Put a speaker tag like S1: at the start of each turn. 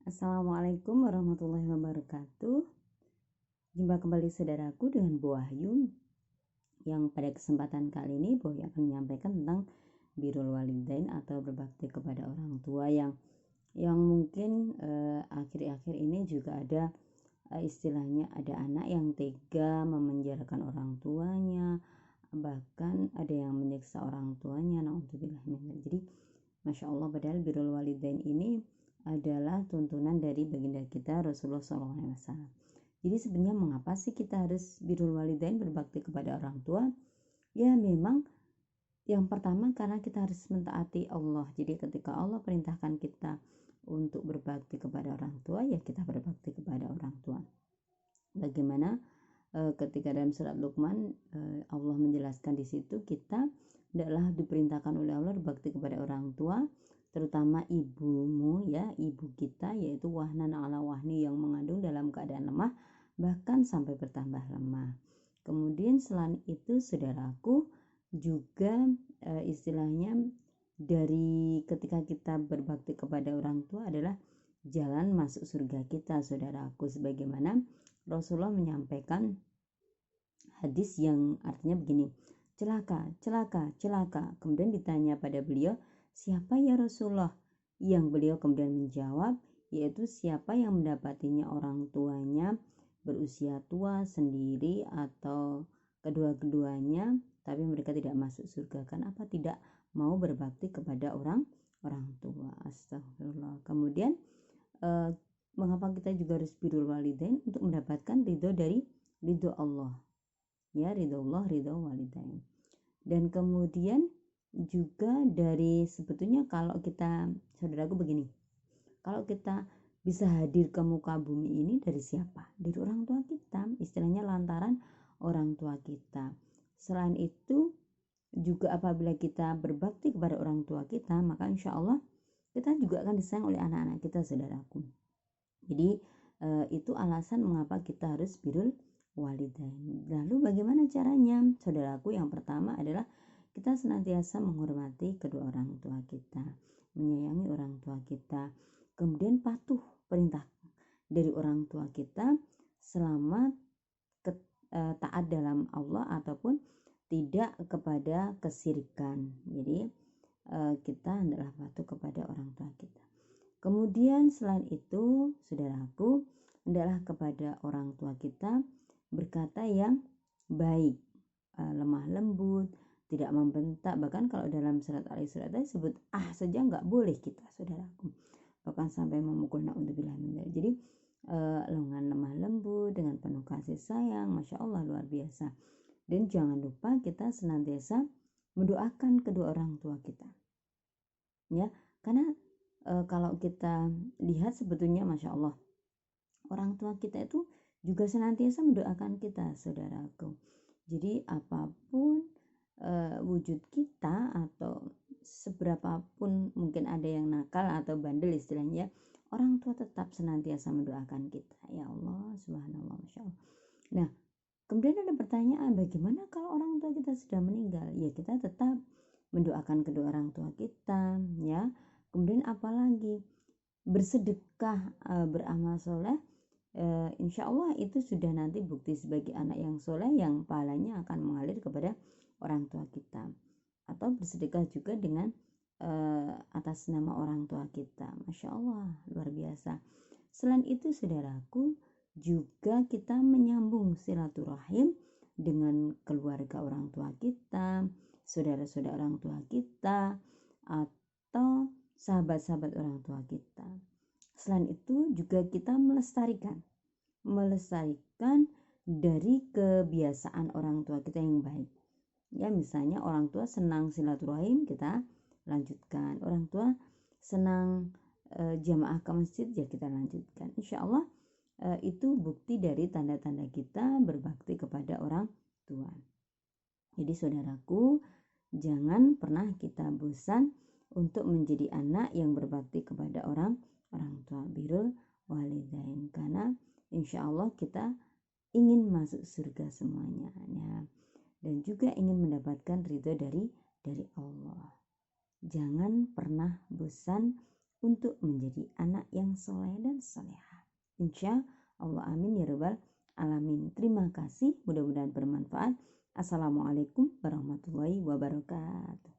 S1: Assalamualaikum warahmatullahi wabarakatuh. Jumpa kembali saudaraku dengan Bu Wahyu, yang pada kesempatan kali ini Bu Wahyu akan menyampaikan tentang birrul walidain atau berbakti kepada orang tua yang mungkin akhir-akhir ini juga ada istilahnya ada anak yang tega memenjarakan orang tuanya, bahkan ada yang menyiksa orang tuanya. Naudzubillah. Jadi Masya Allah, padahal birrul walidain ini adalah tuntunan dari baginda kita Rasulullah SAW. Jadi sebenarnya mengapa sih kita harus birrul walidain, berbakti kepada orang tua? Ya memang yang pertama karena kita harus mentaati Allah. Jadi ketika Allah perintahkan kita untuk berbakti kepada orang tua, ya kita berbakti kepada orang tua. Bagaimana ketika dalam surat Luqman Allah menjelaskan di situ kita adalah diperintahkan oleh Allah berbakti kepada orang tua, terutama ibumu, ya, ibu kita, yaitu wahnan ala wahni, yang mengandung dalam keadaan lemah bahkan sampai bertambah lemah. Kemudian selain itu saudaraku juga istilahnya dari ketika kita berbakti kepada orang tua adalah jalan masuk surga kita saudaraku, sebagaimana Rasulullah menyampaikan hadis yang artinya begini, celaka, celaka, celaka. Kemudian ditanya pada beliau, siapa ya Rasulullah? Yang beliau kemudian menjawab, yaitu siapa yang mendapatinya orang tuanya berusia tua sendiri atau kedua-keduanya, tapi mereka tidak masuk surga. Kenapa tidak mau berbakti kepada orang tua? Astagfirullah. Kemudian mengapa kita juga harus birrul walidain? Untuk mendapatkan ridho Allah, ya, ridho Allah, ridho walidain. Dan kemudian juga dari sebetulnya kalau kita, saudaraku begini, kalau kita bisa hadir ke muka bumi ini dari siapa? Dari orang tua kita, istilahnya lantaran orang tua kita. Selain itu juga apabila kita berbakti kepada orang tua kita, maka insya Allah kita juga akan disayang oleh anak-anak kita, saudaraku. Jadi itu alasan mengapa kita harus birrul walidain. Lalu bagaimana caranya? Saudaraku, yang pertama adalah kita senantiasa menghormati kedua orang tua kita, menyayangi orang tua kita, kemudian patuh perintah dari orang tua kita selama taat dalam Allah ataupun tidak kepada kesyirikan. Jadi kita hendaklah patuh kepada orang tua kita. Kemudian selain itu, saudaraku, hendaklah kepada orang tua kita berkata yang baik, lemah lembut, tidak membentak. Bahkan kalau dalam surat Al-Isra disebut saja nggak boleh kita, saudaraku, bahkan sampai memukul. Naudzubillah. Jadi dengan lemah lembut, dengan penuh kasih sayang, Masya Allah, luar biasa. Dan jangan lupa kita senantiasa mendoakan kedua orang tua kita, ya, karena kalau kita lihat sebetulnya Masya Allah, orang tua kita itu juga senantiasa mendoakan kita, saudaraku. Jadi apapun wujud kita atau seberapapun mungkin ada yang nakal atau bandel istilahnya, orang tua tetap senantiasa mendoakan kita. Ya Allah, subhanallah, Masya Allah. Nah, kemudian ada pertanyaan, bagaimana kalau orang tua kita sudah meninggal? Ya, kita tetap mendoakan kedua orang tua kita, ya. Kemudian apalagi bersedekah, beramal soleh, insya Allah itu sudah nanti bukti sebagai anak yang soleh yang pahalanya akan mengalir kepada orang tua kita. Atau bersedekah juga dengan atas nama orang tua kita. Masya Allah, luar biasa. Selain itu saudaraku, juga kita menyambung silaturahim dengan keluarga orang tua kita, saudara-saudara orang tua kita, atau sahabat-sahabat orang tua kita. Selain itu juga kita melestarikan dari kebiasaan orang tua kita yang baik. Ya, misalnya orang tua senang silaturahim, kita lanjutkan. Orang tua senang jamaah ke masjid, ya kita lanjutkan. Insya Allah itu bukti dari tanda-tanda kita berbakti kepada orang tua. Jadi saudaraku, jangan pernah kita bosan untuk menjadi anak yang berbakti kepada orang tua, birrul walidain, karena insya Allah kita ingin masuk surga semuanya, ya, dan juga ingin mendapatkan ridho dari Allah. Jangan pernah bosan untuk menjadi anak yang soleh dan soleha. Insya Allah, amin ya rabbal alamin. Terima kasih, mudah-mudahan bermanfaat. Assalamualaikum warahmatullahi wabarakatuh.